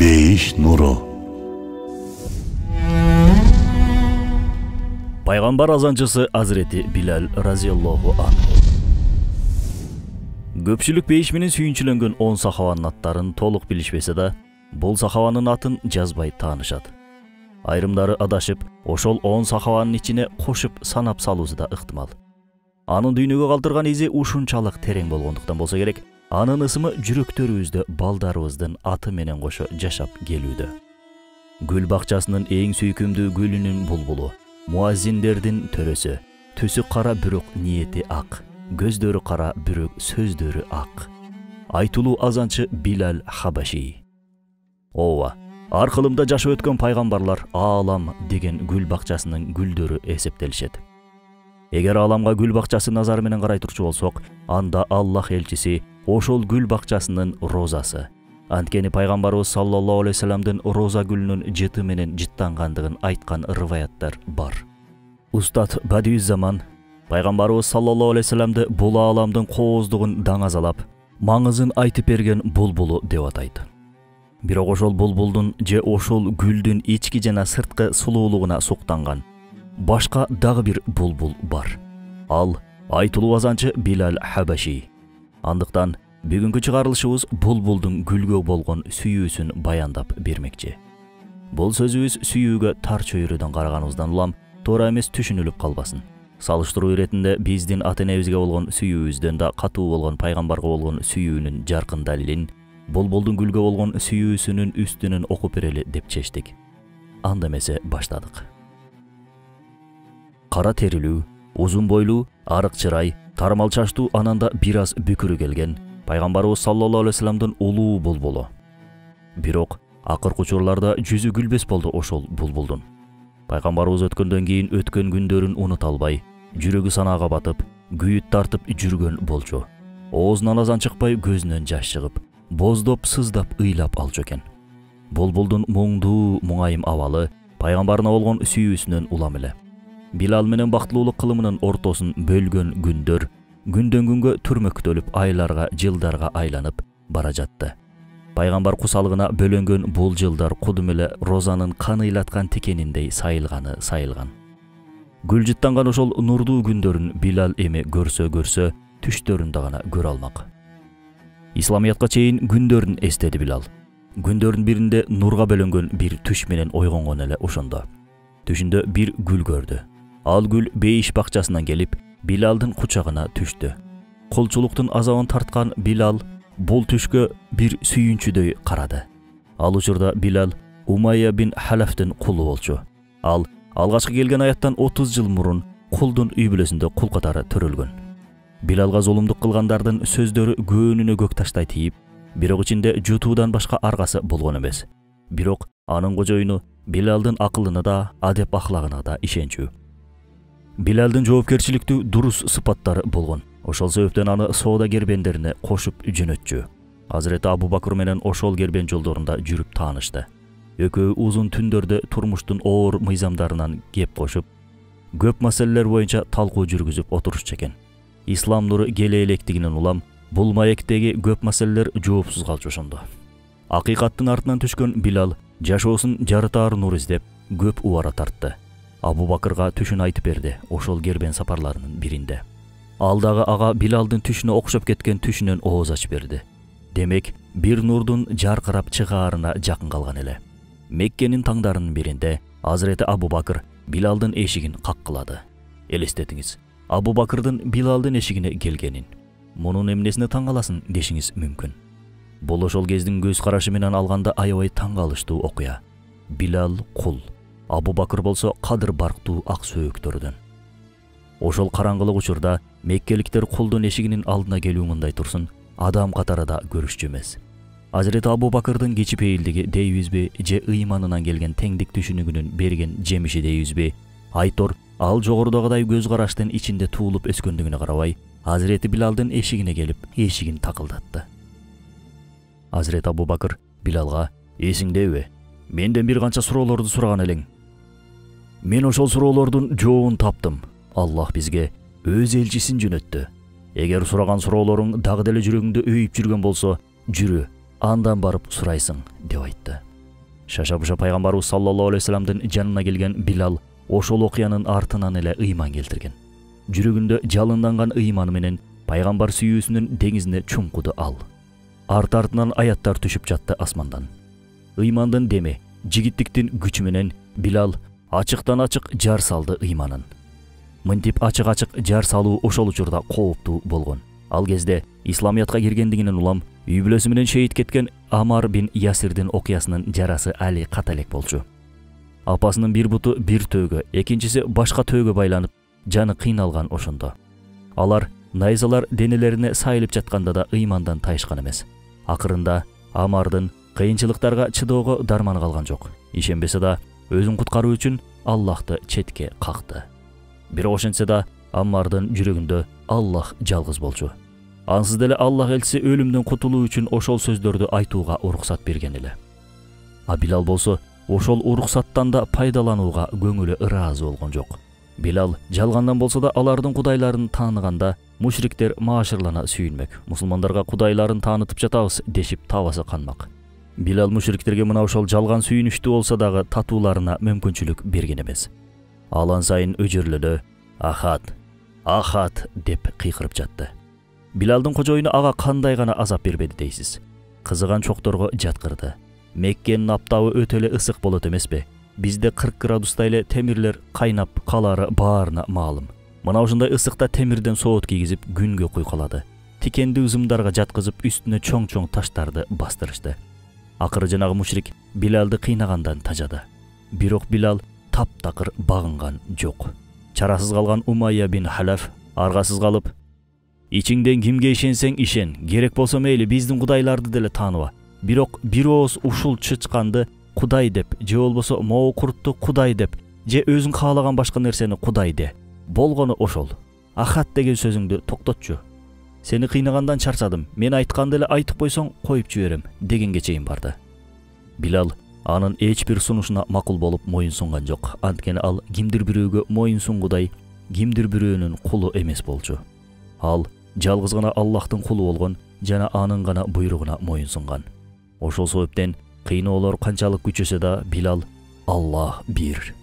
Beyiş nuru. Пайғамбар азанчысы Азіреті Билал разияллаху анху. Көпшілік бейіш менен сүйіншіленген 10 сахаванын аттарын толық билишпесе да, бұл сахаванын атын жазбай таанышат. Айрымдары адашып, ошол 10 сахаванын ичине кошуп санап салуусу да ыктымал. Анын дүйнөгө калтырган изи ушунчалык терең болгондуктан болсо керек, анын ысымы жүрөктөрүбүздө балдарыбыздын аты менен кошо жашап келүүдө. Гүл бакчасынын эң сүйкүмдүү гүлүнүн булбулу, муаззиндердин төрөсү, түсү кара бирок ниети ак, көздөрү кара бирок сөздөрү ак. Айтулуу азанчы Билал Хабаши. Ооба, аркылымда жашап өткөн пайгамбарлар Аалам деген гүл бакчасынын гүлдөрү эсептелишет. Эгер Ааламга гүл бакчасы назары менен карай турчу болсок, анда Аллах элчиси ошол гүл бакчасынын розасы. Анткени пайгамбарыбыз саллаллаху алейхи вассаламдын роза гүлүнүн жыты менен жыттангандыгын айткан рываяттар бар. Устат Бадиюззаман пайгамбарыбыз саллаллаху алейхи вассаламды бул ааламдын кооздугун даңазалап, маңызын айтып берген булбулу деп атайт. Бирок ошол булбулдун же ошол гүлдүн ички жана сырткы сулуулугуна суктанган башка дагы бир булбул бар. Ал айтулуу азанчы Билал Хабаши. Андыктан бүгүнкү чыгарылышыбыз булбулдун гүлгө болгон сүйүүсүн баяндап бермекчи. Бул сөзүбүз сүйүүгө тар чөйрөдөн караганыбыздан улам туура эмес түшүнүлүп калбасын. Салыштыруу иретинде биздин ата-энебизге болгон сүйүүбүздөн да катуу болгон пайгамбарга болгон сүйүүнүн жаркын далилин булбулдун гүлгө болгон сүйүүсүнүн үстүнөн окуп берели деп чечтик. Анда эмесе баштадык. Кара терилүү, узун бойлуу, арык чырай, тармал чачтуу, ананда бир аз бүкүрү келген пайгамбарыбыз саллаллаху алейхи вассаламдын улуу булбулу. Бирок акыркы учурларда жүзү күлбес болду ошол булбулдун. Пайгамбарыбыз өткөндөн кийин өткөн күндөрүн унута албай, жүрөгү санаага батып, күйүт тартып жүргөн болчу. Оозунан азан чыкпай, көзүнөн жаш чыгып, боздоп сыздап ыйлап алчу экен. Булбулдун муңдуу, муңайым абалы пайгамбарына болгон сүйүүсүнөн улам эле. Билал менен бактылуулук кылымынын ортосун бөлгөн күндөр күндөн күнгө түрмөктөлүп, айларга, жылдарга айланып бара жатты. Пайгамбар кусалыгына бөлөнгөн бул жылдар кудум эле розанын каныйлаткан тикениндей сайылган. Гүл жыттанган ошол нурдуу күндөрүн Билал эми көрсө түштөрүндө гана көрө алмак. Исламиятка чейин күндөрүн эстеди Билал. Күндөрдүн биринде нурга бөлөнгөн бир түш менен ойгонгон эле ошондо. Түшүндө бир гүл көрдү. Ал гүл бейиш бакчасынан келип, Билалдын кучагына түштү. Кулчулуктун азабын тарткан Билал бул түшкө бир сүйүнчүдөй карады. Ал учурда Билал Умайя бин Халафтын кулу болчу. Ал алгачкы келген аяттан 30 жыл мурун кулдун үй бүлөсүндө кул катары төрөлгөн. Билалга зулумдук кылгандардын сөздөрү көөнүнө көк таштай тийип, бирок ичинде жутуудан башка аргасы болгон эмес. Бирок анын кожоюну Билалдын акылына да, адеп ахлагына да ишенчү. Билалдын жоопкерчиликтүү дурус сыпаттары болгон. Ошол себептен аны соода кербендерине кошуп жөнөтчү. Азирети Абу Бакыр менен ошол кербен жолдорунда жүрүп таанышты. Экөө узун түндөрдө турмуштун оор мыйзамдарынан кеп кошуп, көп маселелер боюнча талкуу жүргүзүп отурушчу экен. Ислам нуру келе электигинен улам бул маектеги көп маселелер жоопсуз калчу ошондо. Акыйкаттын артынан түшкөн Билал жашоосун жарытаар нур издеп көп убара тартты. Абу Бакырга түшүн айтып берди ошол кербен сапарларынын биринде. Ал дагы ага Билалдын түшүнө окшоп кеткен түшүнөн ооз ачып берди. Демек, бир нурдун жаркырап чыгаарына жакын калган эле. Меккенин таңдарынын биринде Азирети Абу Бакыр Билалдын эшигин каккылады. Элестетиңиз, Абу Бакырдын Билалдын эшигине келгенин. Мунун эмнесине таң каласың дешиңиз мүмкүн. Бул ошол кездин көз карашы менен алганда аябай таң калыштуу окуя. Билал кул, Абу Бакыр болсо кадыр барктуу ак сөөктөрдөн. Ошол караңгылык учурда меккеликтер кулдун эшигинин алдына келүү мындай турсун, адам катары да көрүшчү эмес. Азирети Абу Бакырдын кечипейилдиги дейбизби же ыйманынан келген теңдик түшүнүгүнүн берген жемиши дейбизби? Айтор, ал жогорудагыдай көз караштын ичинде туулуп өскөндүгүнө карабай, Азирети Билалдын эшигине келип, эшигин такылдатты. Азирети Абу Бакыр Билалга: "Эсиңдеби? Менден бир канча суроолорду сураган элең. Мен ошол суроолордун жообун таптым. Аллах бизге өз элчисин жөнөттү. Эгер сураган суроолоруң дагы деле жүрөгүңдө өйүп жүргөн болсо, жүрү, андан барып сурайсың деп айтты. Шаша-буша пайгамбарыбыз саллаллаху алейхи вассаламдын жанына келген Билал ошол окуянын артынан эле ыйман келтирген. Жүрөгүндө жалынданган ыйманы менен пайгамбар сүйүүсүнүн деңизине чуңкуду ал. Арт-артынан аяттар түшүп жатты асмандан. Ыймандын деми, жигиттиктин күчү менен Билал ачыктан-ачык жар салды ыйманын. Мынтип ачык-ачык жар салуу ошол учурда кооптуу болгон. Ал кезде исламиятка киргендигинен улам үй бүлөсү менен шейит кеткен Амар бин Ясирдин окуясынын жарасы али ката элек болчу. Апасынын бир буту бир төөгө, экинчиси башка төөгө байланып, жаны кыйналган ошондо. Алар найзалар денелерине сайылып жатканда да ыймандан тайышкан эмес. Акырында Амардын кыйынчылыктарга чыдоого дарманы калган жок. Ишенбесе да өзүн куткаруу үчүн Аллахты четке какты. Бирок ошентсе да Аммардын жүрөгүндө Аллах жалгыз болчу. Ансыз деле Аллах элчиси өлүмдөн кутулуу үчүн ошол сөздөрдү айтууга уруксат берген эле. А Билал болсо ошол уруксаттан да пайдаланууга көңүлү ыраазы болгон жок. Билал жалгандан болсо да алардын кудайларын тааныганда мушриктер маашырлана сүйүнмөк. Мусулмандарга кудайларын таанытып жатабыз дешип табасы канмак. Билал мушриктерге мына ошол жалган сүйүнүштүү болсо дагы татууларына мүмкүнчүлүк берген эмес. Алан сайын өжөрлөлө «Ахат, Ахат» деп кыйкырып жатты. Билалдын кожоюну ага кандай гана азап бербеди дейсиз. Кызыган чокторго жаткырды. Меккенин аптабы өтө эле ысык болот эмеспи? Бизде 40 градуста эле темирлер кайнап калары баарына маалым. Мына ушундай ысыкта темирден соот кийгизип күнгө куйкалады. Тикенди ызымдарга жаткызып үстүнө чоң-чоң таштарды бастырышты. Акыры жанагы мушрик Билалды кыйнагандан тажады. Бирок Билал таптакыр багынган жок. Чарасыз калган Умайя бин Халаф аргасыз калып: «Ичиңден кимге ишенсең ишен, керек болсо мейли биздин кудайларды деле тааныба. Бирок бир ооз ушул чычканды Кудай деп, же болбосо могу куртту Кудай деп, же өзүң каалаган башка нерсени Кудай де. Болгону ошол. Ахат деген сөзүңдү токтотчу. Сени кыйнагандан чарчадым. Мен айтканды эле айтып койсоң коюп жиберем» дегенге чейин барды. Билал анын эч бир сунушуна макул болуп моюн сунган жок. Анткени ал кимдир бирөөгө моюн сунгудай, кимдир бирөөнүн кулу эмес болчу. Ал жалгыз гана Аллахтын кулу болгон жана анын гана буйругуна моюн сунган. Ошол себептен кыйноолор канчалык күчөсө да Билал «Аллах бир,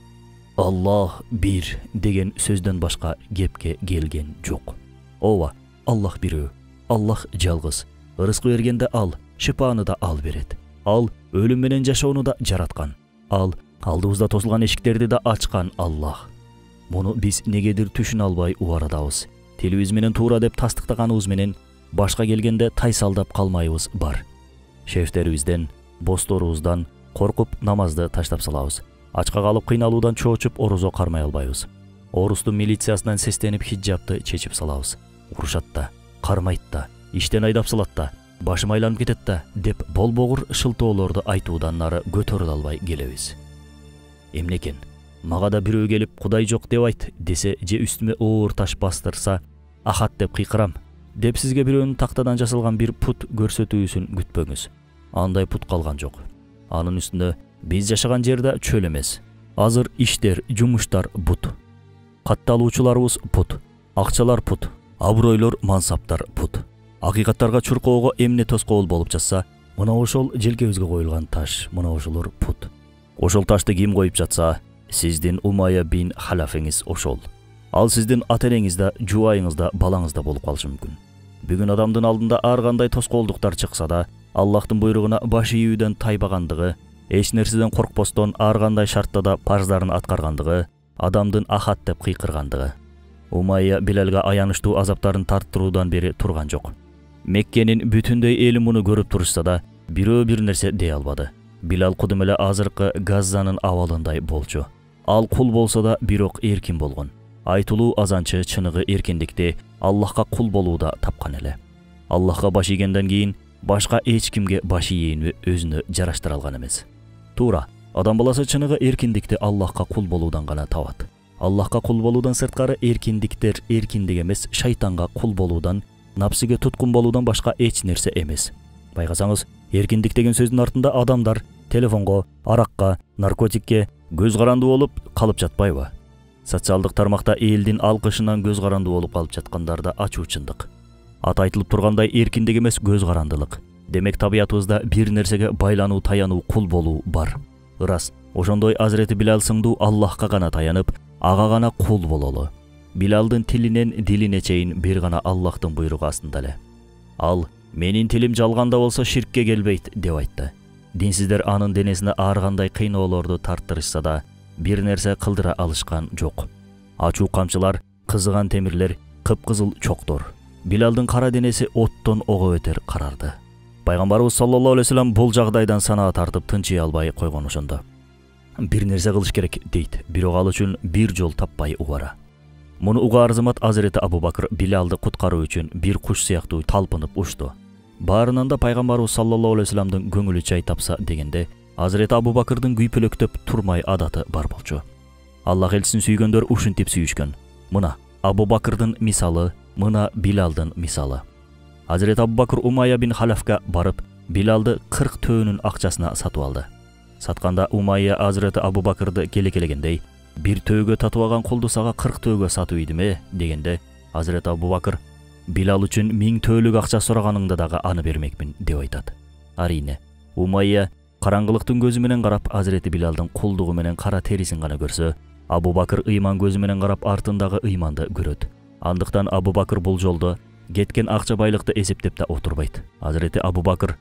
Аллах бир» деген сөздөн башка кепке келген жок. Ооба, Аллах бирөө, Аллах жалгыз. Ырыскы бергенде ал, шипаны да ал берет. Ал өлүм менен жашоону да жараткан. Ал алдыбызда тосулган эшиктерди да ачкан Аллах. Муну биз негедир түшүнө албай убарадабыз. Телибиз менен туура деп тастыктаганыбыз менен башка келгенде тайсалдап калмайбыз бар. Шефтерибизден, босторубуздан коркуп намазды таштап салабыз. Ачка калып кыйналуудан чоочуп орозо кармай албайбыз. Орустун милициясынан сестенип хиджабты чечип салабыз. Урушат да, кармайт да, иштен айдап салат да, башым айланып кетет да деп болбогур шылтоолорду айтуудан нары көтөрүлө албай келебиз. Эмне экен? Мага да бирөө келип Кудай жок деп айт десе, же үстүмө оор таш бастырса, Ахат деп кыйкырам деп сизге бирөөнүн тактадан жасалган бир пут көрсөтүүсүн күтпөңүз. Андай пут калган жок. Анын үстүндө биз жашаган жерде чөл эмес. Азыр иштер, жумуштар бут. Катталуучуларыбыз пут, акчалар пут, абройлор, мансаптар пут. Акыйкаттарга чуркоого эмне тоскоол болуп жатса, мына ошол желкебизге коюлган таш, мына ошолор пут. Ошол ташты ким коюп жатса, сиздин Умайя бин Халафеңиз ошол. Ал сиздин ата-энеңиз да, жубайыңыз да, балаңыз да болуп калышы мүмкүн. Бүгүн адамдын алдында ар кандай тоскоолдуктар чыкса да, Аллахтын буйругуна баш ийүүдөн тайбагандыгы, эч нерседен коркпостон ар кандай шартта да парздарын аткаргандыгы, адамдын Ахат деп кыйкыргандыгы. Умайя Билалга аянычтуу азаптарын тарттыруудан бери турган жок. Меккенин бүтүндөй эли муну көрүп турушса да, бирөө бир нерсе дей албады. Билал кудум эле азыркы Газзанын абалындай болчу. Ал кул болсо да бирок эркин болгон. Айтылуу азанчы чыныгы эркиндикти Аллахка кул болууда тапкан эле. Аллахка баш ийгенден кийин башка эч кимге баш ийүүнү өзүнө жараштыра алган эмес. Туура, адам баласы чыныгы эркиндикти Аллахка кул болуудан гана табат. Аллахка кул болуудан сырткары эркиндиктер эркиндик эмес, шайтанга кул болуудан, напсиге туткун болуудан башка эч нерсе эмес. Байкасаңыз, эркиндик деген сөздүн артында адамдар телефонго, аракка, наркотикке көз каранды болуп калып жатпайбы? Социалдык тармакта элдин алкышынан көз каранды болуп калып жаткандар да ачуу чындык. Аты айтылып тургандай эркиндик эмес, көз карандылык. Демек табиятыбызда бир нерсеге байлануу, таянуу, кул болуу бар. Ырас, ошондой Азирети Билал сыңдуу Аллахка гана таянып, ага гана кул бололу. Билалдын тилинен дилине чейин бир гана Аллахтын буйругу астында эле. Ал менин тилим жалганда болсо ширкке келбейт деп айтты. Динсиздер анын денесине ар кандай кыйноолорду тарттырышса да бир нерсе кылдыра алышкан жок. Ачуу камчылар, кызыган темирлер, кыпкызыл чоктор. Билалдын кара денеси оттон ого өтер карарды. Пайгамбарыбыз саллаллаху алейхи вассалам бул жагдайдан санаа тартып тынчый албай койгон ошондо. Бир нерсе кылыш керек дейт, бирок ал үчүн бир жол таппай убара. Муну угаар замат Азирети Абу Бакыр Билалды куткаруу үчүн бир куш сыяктуу талпынып учту. Баарынан да Пайгамбарыбыз саллаллаху алейхи вассаламдын көңүлү чай тапса дегенде, Азирети Абу Бакырдын күйпөлөктөп турмай адаты бар болчу. Аллах элчисин сүйгөндөр ушинтип сүйүшкөн. Мына Абу Бакырдын мисалы, мына Билалдын мисалы. Азирети Абу Бакыр Умайя бин Халафка барып, Билалды 40 төөнүн акчасына сатып алды. Сатканда Умайя Азирети Абу Бакырды келекелегендей, бир төөгө татып алган кулду сага 40 төөгө сатып ийдиме дегенде, Азирети Абу Бакыр Билал үчүн 1000 төөлүк акча сураганыңда дагы аны бермекмин деп айтат. Арине, Умайя караңгылыктын көзү менен карап Азирети Билалдын кулдугу менен кара терисин гана көрсө, Абу Бакыр ыйман көзү менен карап артындагы ыйманды көрөт. Андыктан Абу Бакыр бул жолдо кеткен акча байлыкты эсептеп да отурбайт. Азирети Абу Бакыр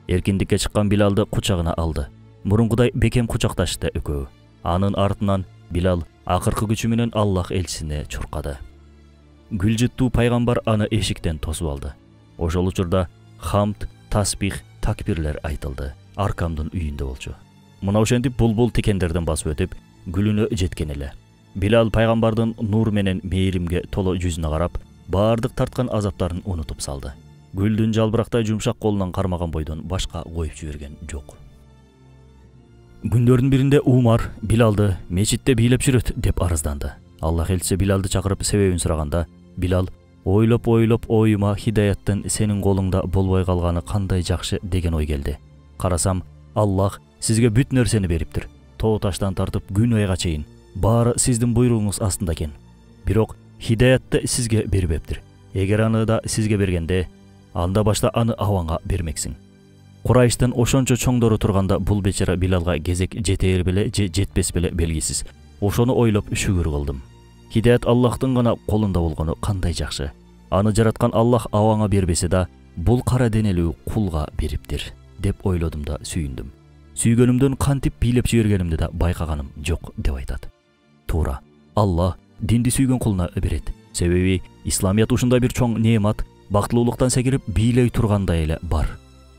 эркиндикке чыккан Билалды кучагына алды. Мурункудай бекем кучакташты экөө. Анын артынан Билал акыркы күчү менен Аллах элчисине чуркады. Гүлжүттүү пайгамбар аны эшиктен тосуп алды. Ошол учурда хамд, тасбих, такбирлер айтылды. Аркамдын үйүндө болчу. Мына ошентип булбул тикендерден басып өтүп, гүлүнө жеткен эле. Билал пайгамбардын нур менен мээримге толо жүзүнө карап, баардык тарткан азаптарын унутуп салды. Гүлдүн жалбырактай жумшак колунан кармаган бойдон башка коюп жиберген жок. Күндөрдүн биринде Умар Билалды мечитте бийлеп жүрөт деп арызданды. Аллах элчиси Билалды чакырып себебин сураганда, Билал ойлоп оюма хидаяттын сенин колуңда болбой калганы кандай жакшы деген ой келди. Карасам, Аллах сизге бүт нерсени бериптир. Тоо таштан тартып күн айга чейин баары сиздин буйругуңуз астында экен. Бирок хидаятты сизге бербептир. Эгер аны да сизге бергенде, анда башта аны абаңа бермексиң. Курайштын ошончо чоңдору турганда бул бечара Билалга кезек жетер беле же жетпес беле белгисиз. Ошону ойлоп шүгүр кылдым. Хидаят Аллахтын гана колунда болгону кандай жакшы. Аны жараткан Аллах абаңа бербесе да, бул кара денелүү кулга бериптир деп ойлодум да сүйүндүм. Сүйгөнүмдөн кантип бийлеп жибергенимди да байкаганым жок деп айтат. Туура, Аллах динди сүйгөн кулуна берет. Себеби исламият ушундай бир чоң неемат, бактылуулуктан секирип бийлей тургандай эле бар.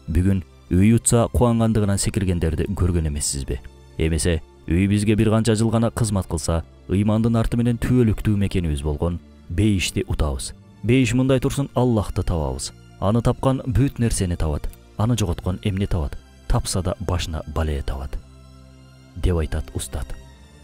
Бүгүн үй утса кубангандыгынан секиргендерди көргөн эмессизби? Эмесе үй бизге бир канча жыл гана кызмат кылса, ыймандын арты менен түбөлүктүү мекенибиз болгон бейишти утабыз. Бейиш мындай турсун, Аллахты табабыз. Аны тапкан бүт нерсени табат. Аны жоготкон эмне табат? Тапса да башына бале табат деп айтат устат.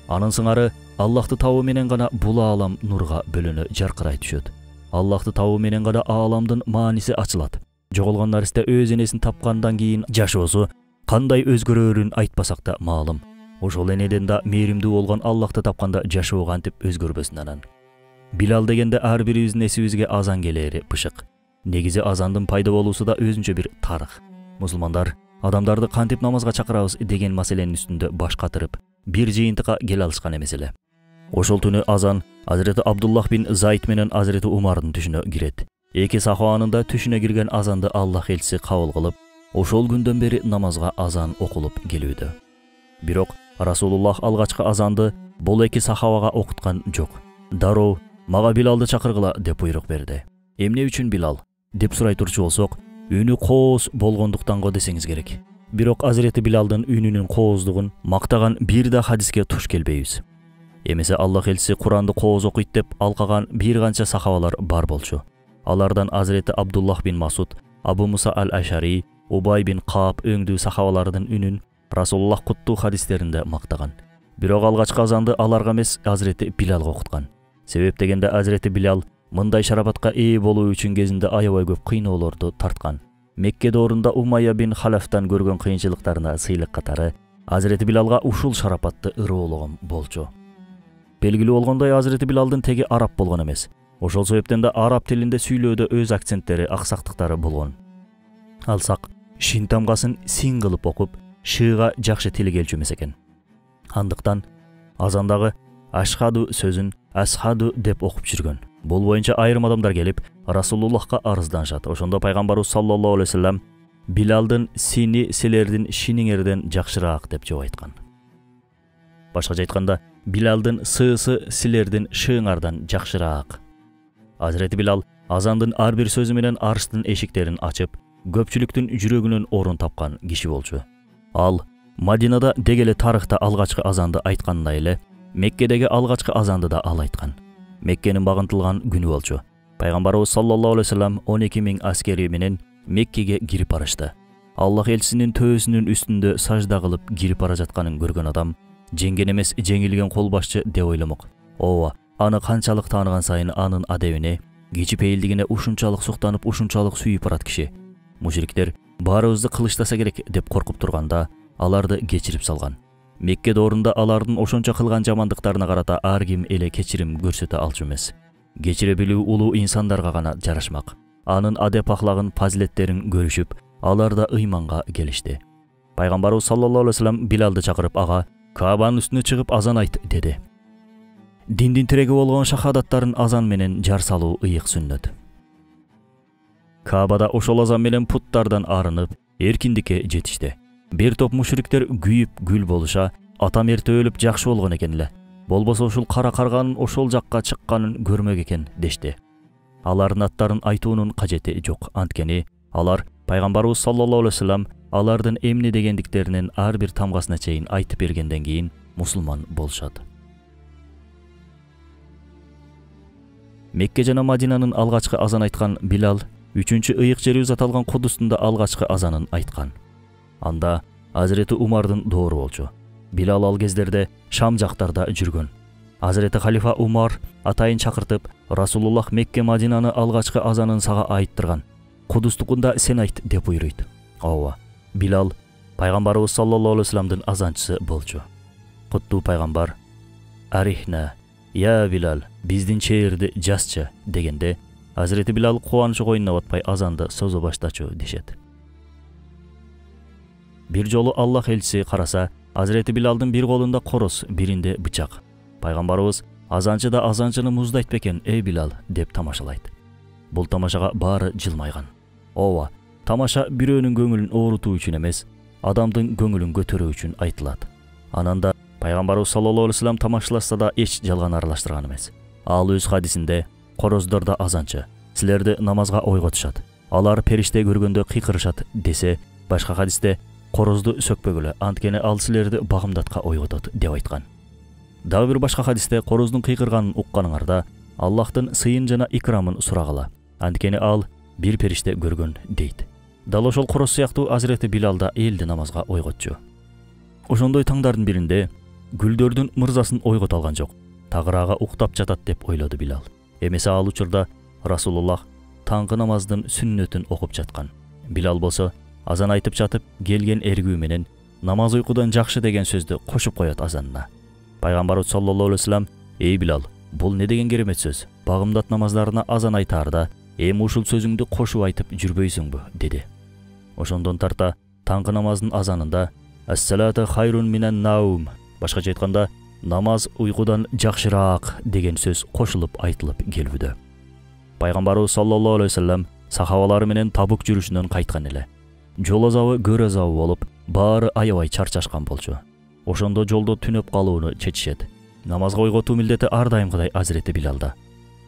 Анын сыңары Аллахты табуу менен гана бул аалам нурга бөлөнө жаркырай түшөт. Аллахты табуу менен гана ааламдын мааниси ачылат. Жоголгон наристе өз энесин тапкандан кийин жашоосу кандай өзгөрөрүн айтпасак да маалым. Ошол энеден да мээримдүү болгон Аллахты тапканда жашоо кантип өзгөрбөсүн анан. Билал дегенде ар бирибиздин эсибизге азан келери бышык. Негизи азандын пайда болуусу да өзүнчө бир тарых. Мусулмандар адамдарды кантип намазга чакырабыз деген маселенин үстүндө баш катырып, бир жыйынтыкка келе алышкан эмес эле. Ошол түнү азан Азирети Абдуллах бин Зайд менен Азирети Умардын түшүнө кирет. Эки сахабанын да түшүнө кирген азанды Аллах элчиси кабыл кылып, ошол күндөн бери намазга азан окулуп келүүдө. Бирок Расулуллах алгачкы азанды бул эки сахабага окуткан жок. Дароо мага Билалды чакыргыла деп буйрук берди. Эмне үчүн Билал деп сурай турчу болсок, үнү кооз болгондуктан го десеңиз керек. Бирок Азирети Билалдын үнүнүн кооздугун мактаган бир да хадиске туш келбейбиз. Эмесе Аллах элчиси Куранды кооз окуйт деп алкаган бир канча сахабалар бар болчу. Алардан Азирети Абдуллах бин Масуд, Абу Муса аль-Ашари, Убай бин Кааб өңдүү сахабалардын үнүн Расулуллах куттуу хадистеринде мактаган. Бирок алгачкы азанды аларга эмес Азирети Билалга окуткан. Себеп дегенде Азирети Билал мындай шарапатка ээ болуу үчүн кезинде аябай көп кыйноолорду тарткан. Мекке доорунда Умайя бин Халафтан көргөн кыйынчылыктарына сыйлык катары Азирети Билалга ушул шарапатты ырыоологон болчу. Белгилүү болгондой Азирети Билалдын теги араб болгон эмес. Ошол себептен да араб тилинде сүйлөөдө өз акценттери, аксактыктары болгон. Алсак, шин тамгасын син кылып окуп, шыйга жакшы тили келчү эмес экен. Андыктан азандагы ашхаду сөзүн асхаду деп окуп жүргөн. Бул боюнча айрым адамдар келип Расулуллахка арызданышат. Ошондо пайгамбарыбыз саллаллаху алейхи вассалам Билалдын сини силердин шиниңерден жакшыраак деп жооп айткан. Башкача айтканда, Билалдын сыысы силердин шыыңардан жакшыраак. Азирети Билал азандын ар бир сөзү менен арыштын эшиктерин ачып, көпчүлүктүн жүрөгүнөн орун тапкан киши болчу. Ал Мадинада дегеле тарыхта алгачкы азанды айткандай эле, Меккедеги алгачкы азанды да ал айткан. Меккенин багынтылган күнү болчу. Пайгамбарыбыз саллаллаху алейхи вассалам 12.000 аскери менен Меккеге кирип барышты. Аллах элчисинин төбөсүнүн үстүндө сажда кылып кирип бара жатканын көргөн адам жеңген эмес, жеңилген кол башчы деп ойламак. Ооба, аны канчалык тааныган сайын анын адебине, кичипейилдигине ушунчалык суктанып, ушунчалык сүйүп барат киши. Мушриктер баарыбызды кылыштаса керек деп коркуп турганда, аларды кечирип салган. Мекке доорунда алардын ошончо кылган жамандыктарына карата ар ким эле кечирим көрсөтө алчу эмес. Кечире билүү улуу инсандарга гана жарашмак. Анын адеп ахлагын, фазилеттерин көрүшүп, алар да ыйманга келишти. Пайгамбарыбыз саллаллаху алейхи вассалам Билалды чакырып, ага Каабанын үстүнө чыгып азан айт деди. Диндин тиреги болгон шахадаттарын азан менен жар салуу ыйык сүннөт. Каабада ошол азан менен путтардан арынып, эркиндикке жетишти. Бир топ мушриктер күйүп гүл болуша, атам эрте өлүп жакшы болгон экен эле. Болбосо ушул кара карганын ошол жакка чыкканын көрмөк экен дешти. Алардын аттарын айтуунун кажети жок. Анткени алар пайгамбарыбыз саллаллаху алейхи вассалам алардын эмне дегендиктеринин ар бир тамгасына чейин айтып бергенден кийин мусулман болушат. Мекке жана Мадинанын алгачкы азан айткан Билал 3-чү ыйык жерибиз аталган Кудустун да алгачкы азанын айткан. Анда Азирети Умардын доору болчу. Билал ал кездерде Шам жактарда жүргөн. Азирети халифа Умар атайын чакыртып, Расулуллах Мекке Мадинаны алгачкы азанын сага айттырган. Кудустукунда сен айт деп буйруйт. Ооба, Билал пайгамбарыбыз саллаллаху алейхи вассаламдын азанчысы болчу. Куттуу пайгамбар Арихна, я Билал, биздин чээрди жасчы дегенде, Азирети Билал кубанычы койнуна батпай азанды созо баштачу дешет. Бир жолу Аллах элчиси караса, Азирети Билалдын бир колунда короз, биринде бычак. Пайгамбарыбыз азанчы да азанчыны муздайт бекен, эй Билал деп тамашалайт. Бул тамашага баары жылмайган. Ооба, тамаша бирөөнүн көңүлүн оорутуу үчүн эмес, адамдын көңүлүн көтөрүү үчүн айтылат. Ананда пайгамбарыбыз саллаллаху алейхи вассалам тамашалашса да эч жалган аралаштырган эмес. Ал өз хадисинде короздар да азанчы, силерди намазга ойготушат. Алар периште көргөндө кыйкырышат десе, башка хадисте корозду сөкпөгүлө, анткени ал силерди багымдатка ойготот деп айткан. Дагы бир башка хадисте короздун кыйкырганын укканыңарда Аллахтын сыйын жана икрамын сурагыла, анткени ал бир периште көргөн дейт. Дал ошол короз сыяктуу Азирети Билал да элди намазга ойготчу. Ошондой таңдардын биринде гүлдөрдүн мырзасын ойгот алган жок. Тагырага уктап жатат деп ойлоду Билал. Эмесе ал учурда Расулуллах таңкы намаздын сүннөтүн окуп жаткан. Билал болсо азан айтып жатып, келген эргүү менен намаз уйкудан жакшы деген сөздү кошуп коет азанына. Пайгамбарыбыз саллаллаху алейхи вассалам, эй Билал, бул не деген керемет сөз? Багымдат намаздарына азан айтаарда эми ушул сөзүңдү кошуп айтып жүрбөйсүңбү деди. Ошондон тарта таңкы намаздын азанында ассалату хайрун минан наум, башкача айтканда намаз уйкудан жакшыраак деген сөз кошулуп айтылып келбүдө. Пайгамбарыбыз саллаллаху алейхи вассалам сахабалары менен Табук жүрүшүнөн кайткан эле. Жол азабы көр азабы болуп, баары аябай чарчашкан болчу. Ошондо жолдо түнөп калууну чечишет. Намазга ойготуу милдети ар дайымкыдай Азирети Билалда.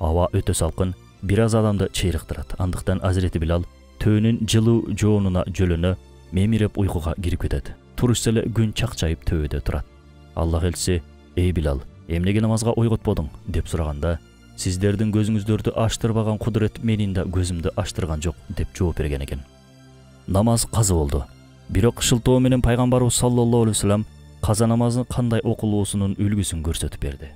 Аба өтө салкын, бир аз адамды чыйрыктырат. Андыктан Азирети Билал төөнүн жылуу жоонуна жөлөнө мемиреп уйкуга кирип кетет. Турушса эле күн чакчайып төбөдө турат. Аллах элчиси, эй Билал, эмнеге намазга ойготподуң деп сураганда, сиздердин көзүңүздөрдү аштырбаган кудурет менин да көзүмдү аштырган жок деп жооп берген экен. Намаз казы болду. Бирок шылтоо менен пайгамбарыбыз саллаллаху алейхи вассалам каза намазын кандай окулуусунун үлгүсүн көрсөтүп берди.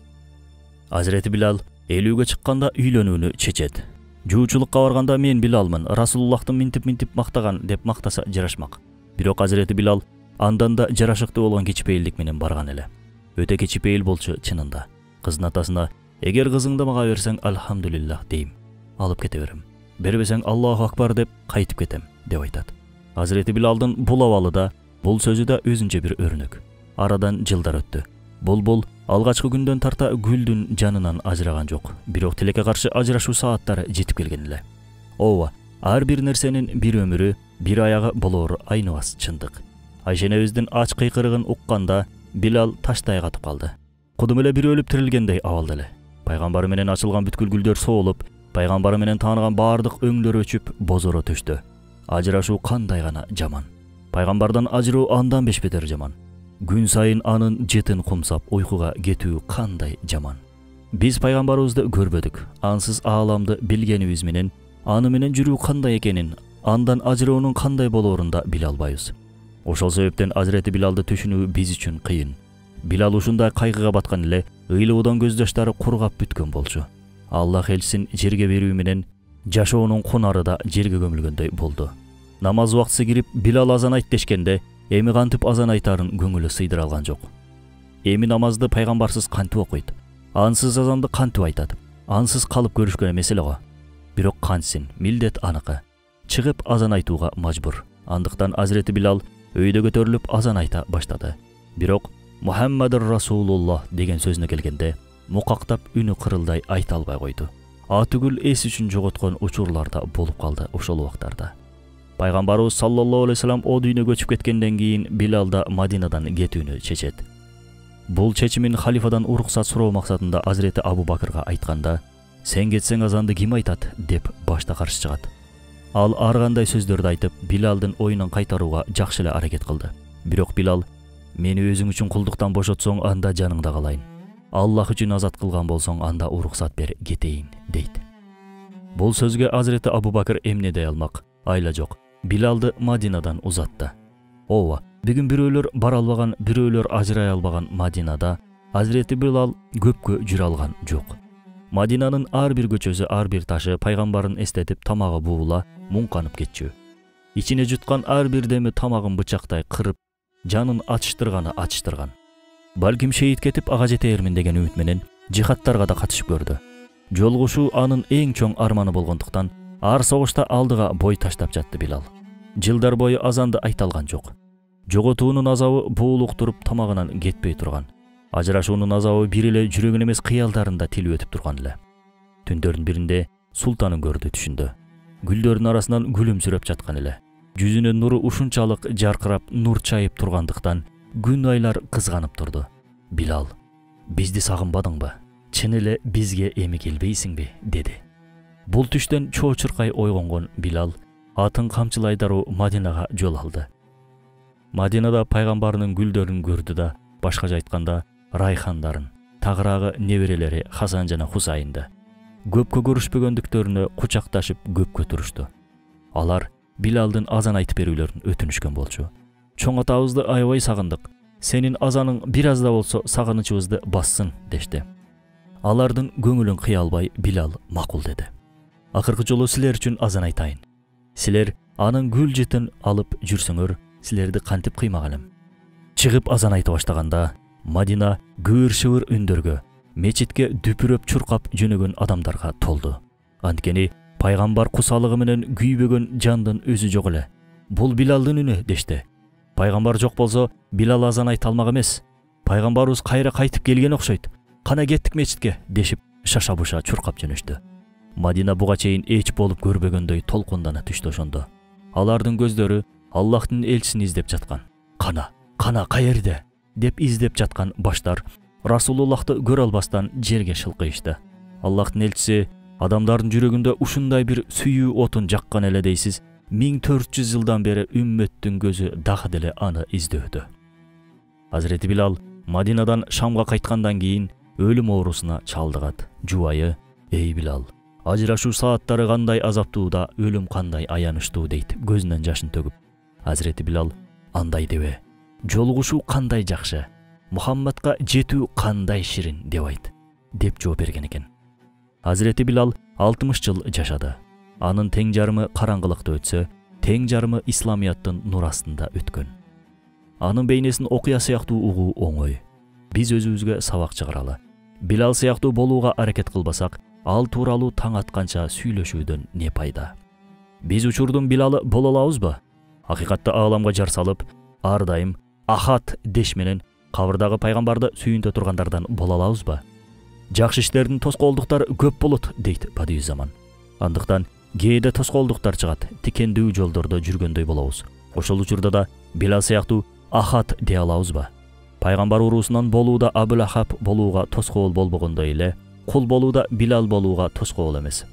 Азирети Билал элүүгө чыкканда үйлөнүүнү чечет. Жуучулукка барганда мен Билалмын, Расулуллахтын минтип мактаган деп мактаса жарашмак. Бирок Азирети Билал андан да жарашыктуу болгон кичипейилдик менен барган эле. Өтө кичипейил болчу чынында. Кыздын атасына, эгер кызыңды мага берсең, алхамдулиллах дейм, алып кете берем. Бербесең, Аллаху акбар деп кайтып кетем деп айтат. Азирети Билалдын бул абалы да, бул сөзү да өзүнчө бир өрнөк. Арадан жылдар өттү. Булбул алгачкы күндөн тарта Гүлдүн жанынан ажыраган жок. Бирок тилекке каршы ажырашуу сааттары жетип келген эле. Ооба, ар бир нерсенин бир өмүрү, бир аягы болоору айныбас чындык. Айшенебиздин ач кыйкырыгын укканда Билал таштай катып калды. Кудум эле бир өлүп тирилгендей абалда эле. Пайгамбары менен ачылган бүткүл гүлдөр соолуп, пайгамбары менен тааныган баардык өңдөр өчүп, бозоро төштү. Ажырашуу кандай гана жаман. Пайгамбардан ажыроо андан беш бетер жаман. Күн сайын анын жетин кумсап уйкуга кетүү кандай жаман. Биз пайгамбарыбызды көрбөдүк. Ансыз ааламды билгенибиз менен, аны менен жүрүү кандай экенин, андан ажыроонун кандай болоорун да биле албайбыз. Ошол себептен Азирети Билалды түшүнүү биз үчүн кыйын. Билал ушундай кайгыга баткан эле, ыйлыбудан көз жаштары кургап бүткөн болчу. Аллах элчисин жерге берүү менен жашоонун кунары да жерге көмүлгөндөй болду. Намаз убактысы кирип, Билал азан айт дешкенде, эми кантип азан айтарын көңүлү сыйдыра алган жок. Эми намазды пайгамбарсыз кантип окуйт? Ансыз азанды кантип айтат? Ансыз калып көрүшкөн эмес эле го. Бирок кантсин, милдет аныкы. Чыгып азан айтууга мажбур. Андыктан Азирети Билал өйдө көтөрүлүп азан айта баштады. Бирок Мухаммадур Расулуллах деген сөзүнө келгенде, мукактап үнү кырылдай айта албай койду. Түгүл эс үчүн жоготкон учурларда болуп калды ошол убактарда. Пайгамбарыбыз саллаллаху алейхи вассалам о дүйнө көчүп кеткенден кийин Билал да Мадинадан кетүүнү чечет. Бул чечимин халифадан уруксат суроо максатында Азирети Абу Бакырга айтканда, "Сен кетсең азанды ким айтат?" деп башта каршы чыгат. Ал ар кандай сөздөрдү айтып, Билалдын оюнан кайтарууга жакшы эле аракет кылды. Бирок Билал: "Мени өзүң үчүн кулдуктан бошотсоң, анда жаныңда калайын. Аллах үчүн азат кылган болсоң, анда уруксат бер, кетейин" дейт. Бул сөзгө Азирети Абу Бакыр эмне дей алмак? Айла жок. Билалды Мадинадан узатты. Ооба, бүгүн бирөөлөр бара албаган, бирөөлөр ажырай албаган Мадинада Азирети Билал көпкө жүрө алган жок. Мадинанын ар бир көчөсү, ар бир ташы пайгамбарын эстетип, тамагы буула, муңканып кетчү. Ичине жуткан ар бир деми тамагын бычактай кырып, жанын ачыштырган. Балким шейит кетип ага жетээрмин деген үмүт менен жихадтарга да катышып көрдү. Жолугушуу анын эң чоң арманы болгондуктан ар согушта алдыга бой таштап жатты Билал. Жылдар бою азанды айта алган жок. Жоготуунун азабы буулук туруп тамагынан кетпей турган. Ажырашуунун азабы бир эле жүрөгүн эмес, кыялдарында тилип өтүп турган эле. Түндөрдүн биринде султанын көрдү, түшүндү. Гүлдөрдүн арасынан күлүмсүрөп жаткан эле. Жүзүнүн нуру ушунчалык жаркырап, нур чайып тургандыктан күн айлар кызганып турду. "Билал, бизди сагынбадыңбы? Чын эле бизге эми келбейсиңби?" деди. Бул түштөн чоочуркай ойгонгон Билал атын камчылай дароо Мадинага жол алды. Мадинада пайгамбарынын гүлдөрүн көрдү да, башкача айтканда, райхандарын, тагыраагы неберелери Хасан жана Хусайынды. Көпкө көрүшпөгөндүктөрүнө кучакташып көпкө турушту. Алар Билалдын азан айтып берүүлөрүн өтүнүшкөн болчу. "Чоң атабызды аябай сагындык. Сенин азаның бир аз да болсо сагынычыбызды бассын" дешти. Алардын көңүлүн кыя албай Билал макул деди. "Акыркы жолу силер үчүн азан айтайын. Силер анын гүл жытын алып жүрсөңөр, силерди кантип кыймагалым?" Чыгып азан айта баштаганда, Мадина күбүр-шыбыр үндөргө, мечитке дүпүрөп чуркап жөнөгөн адамдарга толду. Анткени пайгамбар кусалыгы менен күйбөгөн жандын өзү жок эле. "Бул Билалдын үнү" дешти. "Пайгамбар жок болсо, Билал азан айта алмак эмес. Пайгамбарыбыз кайра кайтып келген окшойт. Кана кеттик мечитке" дешип, шаша-буша чуркап жөнөштү. Мадина буга чейин эч болуп көрбөгөндөй толкундана түштү ошондо. Алардын көздөрү Аллахтын элчисин издеп жаткан. Кана каерде деп издеп жаткан баштар Расулуллахты көрө албастан жерге шылкыйышты. Аллахтын элчиси адамдардын жүрөгүндө ушундай бир сүйүү отун жаккан эле дейсиз. 1400 жылдан бери үммөттүн көзү дагы деле аны издөөдө. Азирети Билал Мадинадан Шамга кайткандан кийин өлүм оорусуна чалдыгат. Жубайы: "Эй Билал, ажырашуу сааттары кандай азаптуу да, өлүм кандай аянычтуу" дейт, көзүнөн жашын төгүп. Азирети Билал: "Андай дебе. Жолугушуу кандай жакшы, Мухаммадка жетүү кандай ширин" деп жооп берген экен. Азирети Билал 60 жыл жашады. Анын тең жарымы караңгылыкта өтсө, тең жарымы исламияттын нур астында өткөн. Анын бейнесин окуя сыяктуу угуу оңой. Биз өзүбүзгө сабак чыгаралы. Билал сыяктуу болууга аракет кылбасак, ал тууралуу таң атканча сүйлөшүүдөн не пайда? Биз учурдун Билалы боло алабызбы? Акыйкатта ааламга жар салып, ар дайым ахат деш менен кабырдагы пайгамбарды сүйүнтө тургандардан боло алабызбы? Жакшы иштердин тоскоолдуктары көп болот дейт Падиюзаман. Андыктан кээде тоскоолдуктар чыгат, тикендүү жолдордо жүргөндөй болобуз. Ошол учурда да Билал сыяктуу ахат дей алабызбы? Пайгамбар уруусунан болууда Абул Ахаб болууга тоскоол болбогондой эле, кул болууда Билал болууга тоскоол эмес.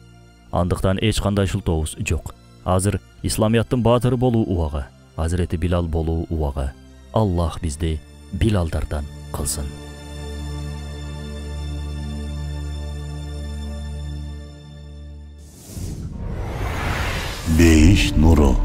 Андыктан эч кандай шылтообуз жок. Азыр исламияттын баатыры болуу убагы, Азирети Билал болуу убагы. Аллах бизди Билалдардан кылсын. Бейиш нуру.